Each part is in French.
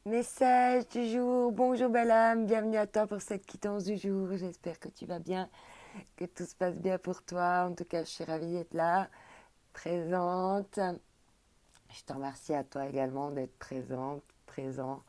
Message du jour, bonjour belle âme, bienvenue à toi pour cette quittance du jour. J'espère que tu vas bien, que tout se passe bien pour toi. En tout cas, je suis ravie d'être là, présente. Je te remercie à toi également d'être présente, présent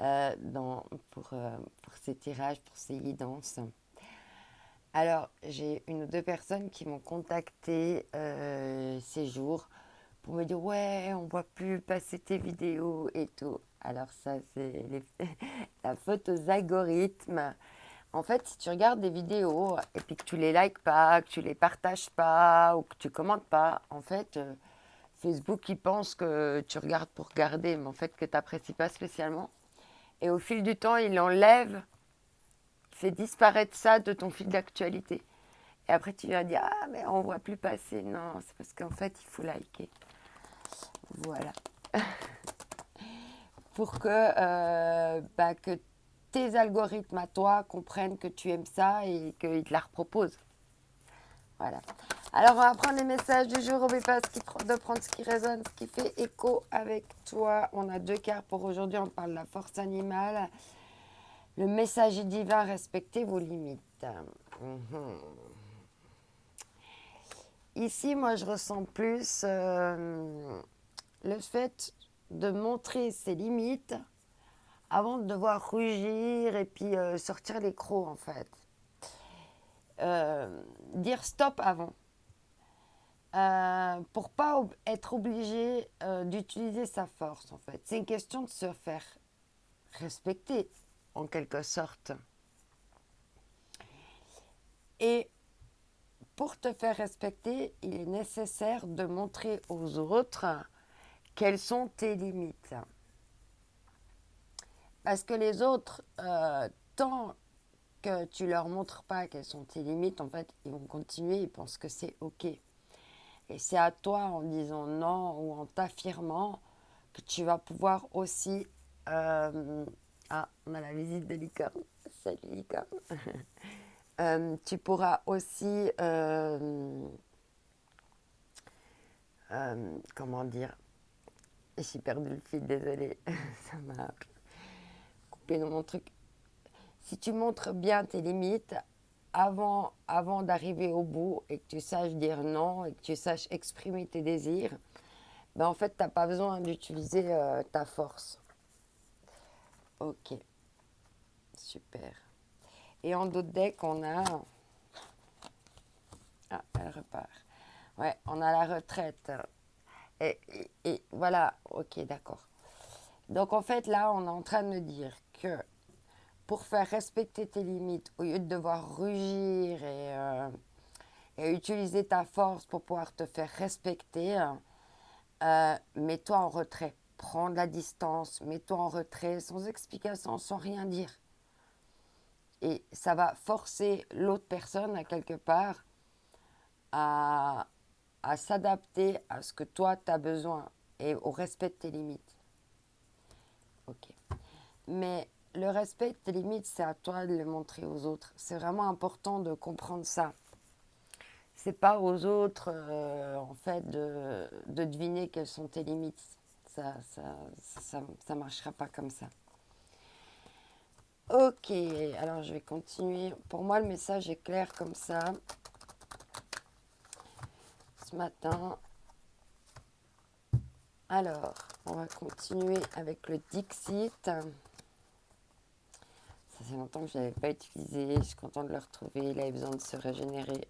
euh, dans, pour, euh, pour ces tirages, pour ces guidances. Alors, j'ai une ou deux personnes qui m'ont contacté ces jours pour me dire ouais, on voit plus passer tes vidéos et tout. Alors ça, c'est la faute aux algorithmes. En fait, si tu regardes des vidéos et puis que tu les likes pas, que tu les partages pas ou que tu commentes pas, en fait, Facebook, il pense que tu regardes pour regarder, mais en fait que tu n'apprécies pas spécialement. Et au fil du temps, il enlève, il fait disparaître ça de ton fil d'actualité. Et après, tu vas dire, ah, mais on voit plus passer. Non, c'est parce qu'en fait, il faut liker. Voilà. Pour que tes algorithmes à toi comprennent que tu aimes ça et qu'ils te la reproposent. Voilà. Alors, on va prendre les messages du jour. N'oublie pas de prendre ce qui résonne, ce qui fait écho avec toi. On a deux cartes pour aujourd'hui. On parle de la force animale. Le message est divin, respectez vos limites. Mhm. Ici, moi, je ressens plus le fait de montrer ses limites avant de devoir rugir et puis sortir les crocs, en fait. Dire stop avant. Pour pas être obligé d'utiliser sa force, en fait. C'est une question de se faire respecter, en quelque sorte. Et pour te faire respecter, il est nécessaire de montrer aux autres quelles sont tes limites. Parce que les autres, tant que tu leur montres pas quelles sont tes limites, en fait, ils vont continuer, ils pensent que c'est OK. Et c'est à toi, en disant non ou en t'affirmant, que tu vas pouvoir aussi... Ah, on a la visite de licorne. Salut licorne. Tu pourras aussi... comment dire? J'ai perdu le fil, désolée. Ça m'a coupé dans mon truc. Si tu montres bien tes limites avant d'arriver au bout et que tu saches dire non et que tu saches exprimer tes désirs, ben en fait, tu n'as pas besoin d'utiliser ta force. Ok, super. Et en d'autres decks, on a... Ah, elle repart. Ouais, on a la retraite. Et voilà, ok, d'accord. Donc en fait, là, on est en train de me dire que pour faire respecter tes limites, au lieu de devoir rugir et utiliser ta force pour pouvoir te faire respecter, mets-toi en retrait. Prends de la distance, mets-toi en retrait, sans explication, sans rien dire. Et ça va forcer l'autre personne, à quelque part, à, à s'adapter à ce que toi, tu as besoin et au respect de tes limites. Ok. Mais le respect de tes limites, c'est à toi de le montrer aux autres. C'est vraiment important de comprendre ça. C'est pas aux autres, en fait, de deviner quelles sont tes limites. Ça marchera pas comme ça. Ok, alors je vais continuer. Pour moi, le message est clair comme ça. Ce matin. Alors, on va continuer avec le Dixit. Ça fait longtemps que je ne l'avais pas utilisé. Je suis contente de le retrouver. Il avait besoin de se régénérer.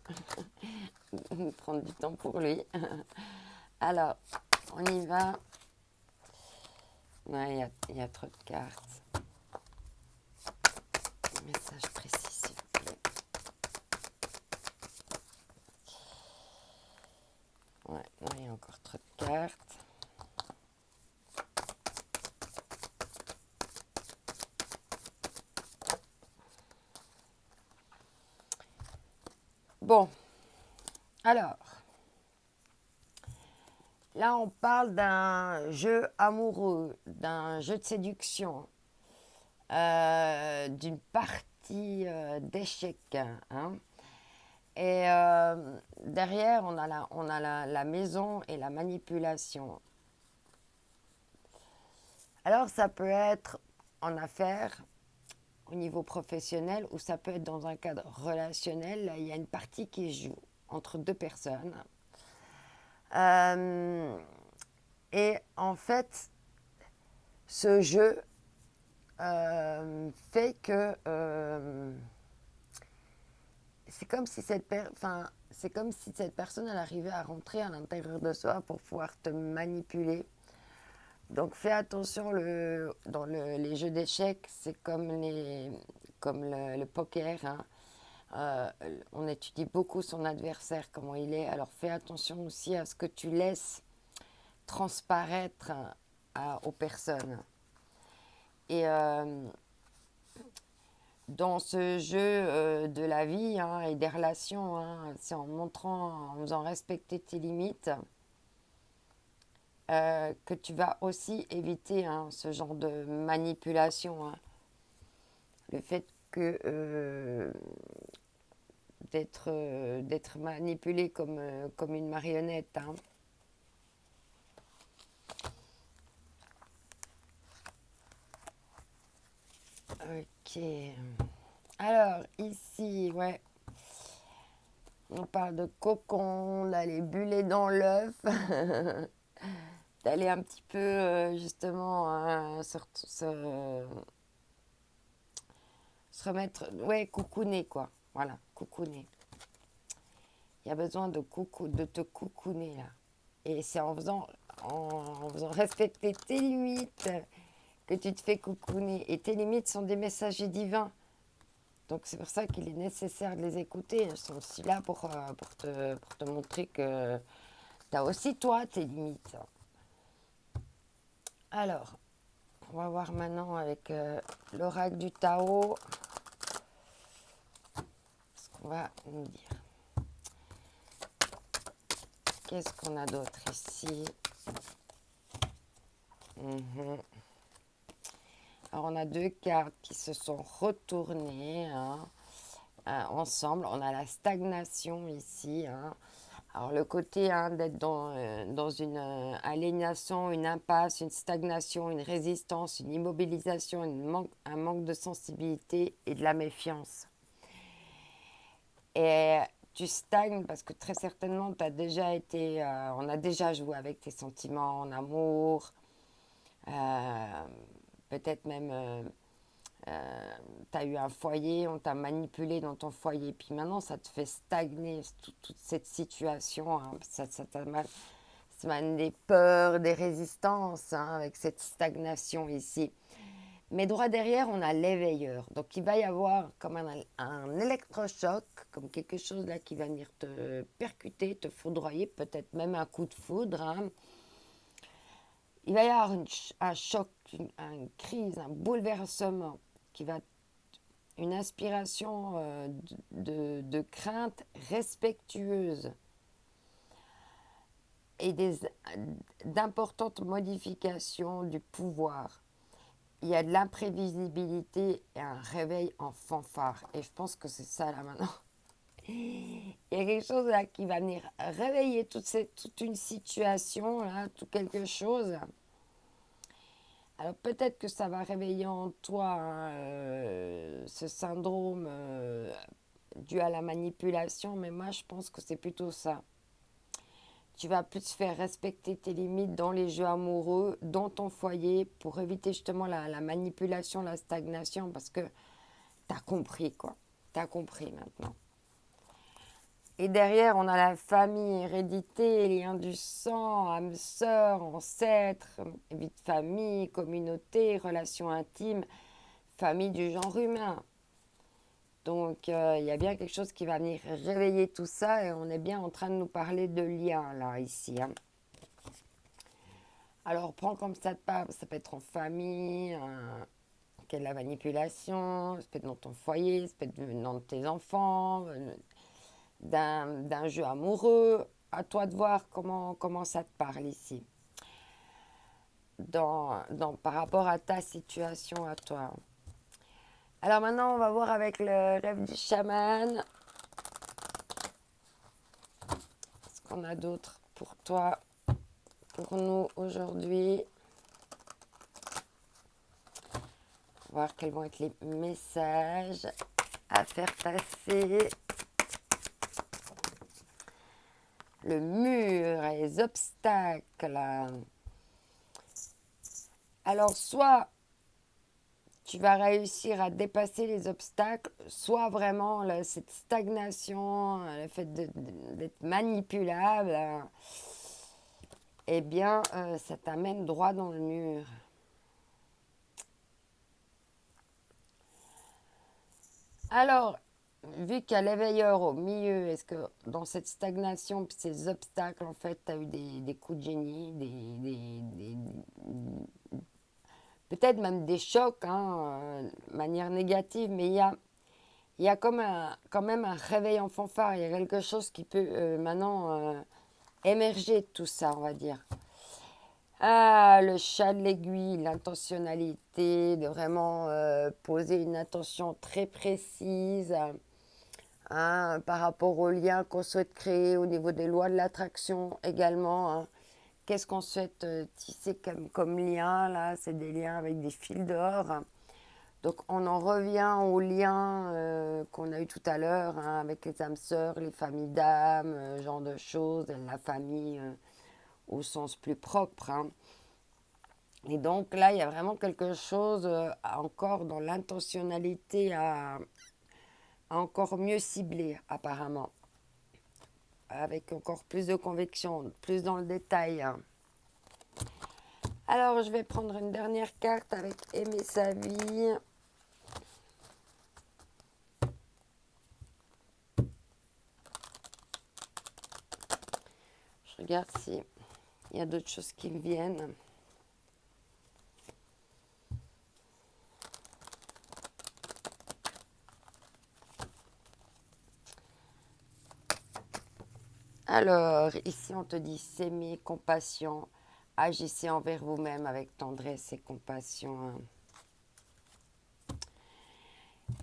Prendre du temps pour lui. Alors, on y va. Ouais, il y a trop de cartes. Message précis, s'il vous plaît. Ouais, non, il y a encore trop de cartes. Bon, alors, là, on parle d'un jeu amoureux, d'un jeu de séduction, d'une partie d'échecs. Hein. Et derrière, on a la maison et la manipulation. Alors, ça peut être en affaires, au niveau professionnel, ou ça peut être dans un cadre relationnel. Là, il y a une partie qui se joue entre deux personnes. Euh, et en fait, ce jeu fait que c'est comme si c'est comme si cette personne elle arrivait à rentrer à l'intérieur de soi pour pouvoir te manipuler. Donc fais attention, les jeux d'échecs, c'est comme le poker, hein. Euh, on étudie beaucoup son adversaire, comment il est. Alors fais attention aussi à ce que tu laisses transparaître aux personnes. Et dans ce jeu de la vie, hein, et des relations, hein, c'est en faisant respecter tes limites, que tu vas aussi éviter, hein, ce genre de manipulation, hein. Le fait que d'être manipulé comme une marionnette, hein. Ok. Alors, ici, ouais, on parle de cocon, d'aller buller dans l'œuf, d'aller un petit peu, justement, se remettre, ouais, coucouner, quoi. Voilà, coucouner. Il y a besoin de te coucouner, là. Et c'est en faisant respecter tes limites que tu te fais coucouner. Et tes limites sont des messagers divins. Donc c'est pour ça qu'il est nécessaire de les écouter. Elles sont aussi là pour te montrer que tu as aussi toi tes limites. Alors, on va voir maintenant avec l'oracle du Tao ce qu'on va nous dire. Qu'est-ce qu'on a d'autre ici? Alors on a deux cartes qui se sont retournées, hein, ensemble. On a la stagnation ici, hein. Alors le côté, hein, d'être dans une aliénation, une impasse, une stagnation, une résistance, une immobilisation, un manque de sensibilité et de la méfiance. Et tu stagnes parce que très certainement on a déjà joué avec tes sentiments en amour, peut-être même tu as eu un foyer, on t'a manipulé dans ton foyer, puis maintenant ça te fait stagner toute cette situation, hein. Ça t'amène des peurs, des résistances, hein, avec cette stagnation ici. Mais droit derrière, on a l'éveilleur. Donc il va y avoir comme un électrochoc, comme quelque chose là qui va venir te percuter, te foudroyer, peut-être même un coup de foudre, hein. Il va y avoir un choc, une crise, un bouleversement qui va une inspiration de crainte respectueuse et d'importantes modifications du pouvoir. Il y a de l'imprévisibilité et un réveil en fanfare. Et je pense que c'est ça là maintenant. Il y a quelque chose là qui va venir réveiller toute une situation, là, tout quelque chose. Alors peut-être que ça va réveiller en toi, hein, ce syndrome dû à la manipulation, mais moi je pense que c'est plutôt ça. Tu vas plus faire respecter tes limites dans les jeux amoureux, dans ton foyer, pour éviter justement la manipulation, la stagnation, parce que t'as compris, quoi. T'as compris maintenant. Et derrière, on a la famille, hérédité, liens du sang, âme sœur, ancêtre, vie de famille, communauté, relations intimes, famille du genre humain. Donc, il y a bien quelque chose qui va venir réveiller tout ça et on est bien en train de nous parler de liens, là, ici, hein. Alors, prends comme ça te parle, ça peut être en famille, qu'il y a de la manipulation, ça peut être dans ton foyer, ça peut être dans tes enfants, d'un jeu amoureux. À toi de voir comment ça te parle ici, par rapport à ta situation à toi. Alors maintenant, on va voir avec le rêve du chaman. Qu'est-ce qu'on a d'autre pour toi, pour nous aujourd'hui? voir quels vont être les messages à faire passer. Le mur, les obstacles. Alors, soit tu vas réussir à dépasser les obstacles, soit vraiment là, cette stagnation, le fait d'être manipulable, eh bien, ça t'amène droit dans le mur. Alors, vu qu'il y a l'éveilleur au milieu, est-ce que dans cette stagnation, ces obstacles, en fait, tu as eu des coups de génie, peut-être même des chocs, hein, de manière négative, mais il y a quand même un réveil en fanfare, il y a quelque chose qui peut maintenant émerger de tout ça, on va dire. Ah, le chat de l'aiguille, l'intentionnalité, de vraiment poser une attention très précise hein, par rapport aux liens qu'on souhaite créer au niveau des lois de l'attraction également. Hein. Qu'est-ce qu'on souhaite tisser comme lien là? C'est des liens avec des fils d'or. Donc on en revient aux liens qu'on a eu tout à l'heure hein, avec les âmes sœurs, les familles d'âmes, genre de choses, la famille au sens plus propre. Hein. Et donc là, il y a vraiment quelque chose encore dans l'intentionnalité à encore mieux cibler apparemment, avec encore plus de conviction, plus dans le détail. Hein. Alors je vais prendre une dernière carte avec aimer sa vie. Je regarde s'il y a d'autres choses qui me viennent. Alors, ici, on te dit s'aimer, compassion, agissez envers vous-même avec tendresse et compassion. Hein.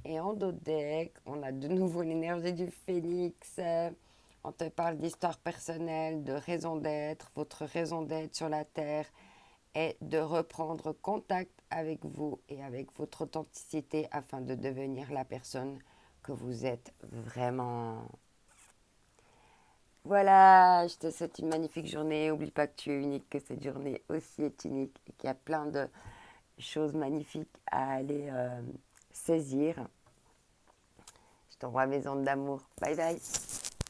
Et en dos deck, on a de nouveau l'énergie du phénix. On te parle d'histoire personnelle, de raison d'être. Votre raison d'être sur la Terre est de reprendre contact avec vous et avec votre authenticité afin de devenir la personne que vous êtes vraiment. Voilà, je te souhaite une magnifique journée. N'oublie pas que tu es unique, que cette journée aussi est unique et qu'il y a plein de choses magnifiques à aller saisir. Je t'envoie mes ondes d'amour. Bye bye.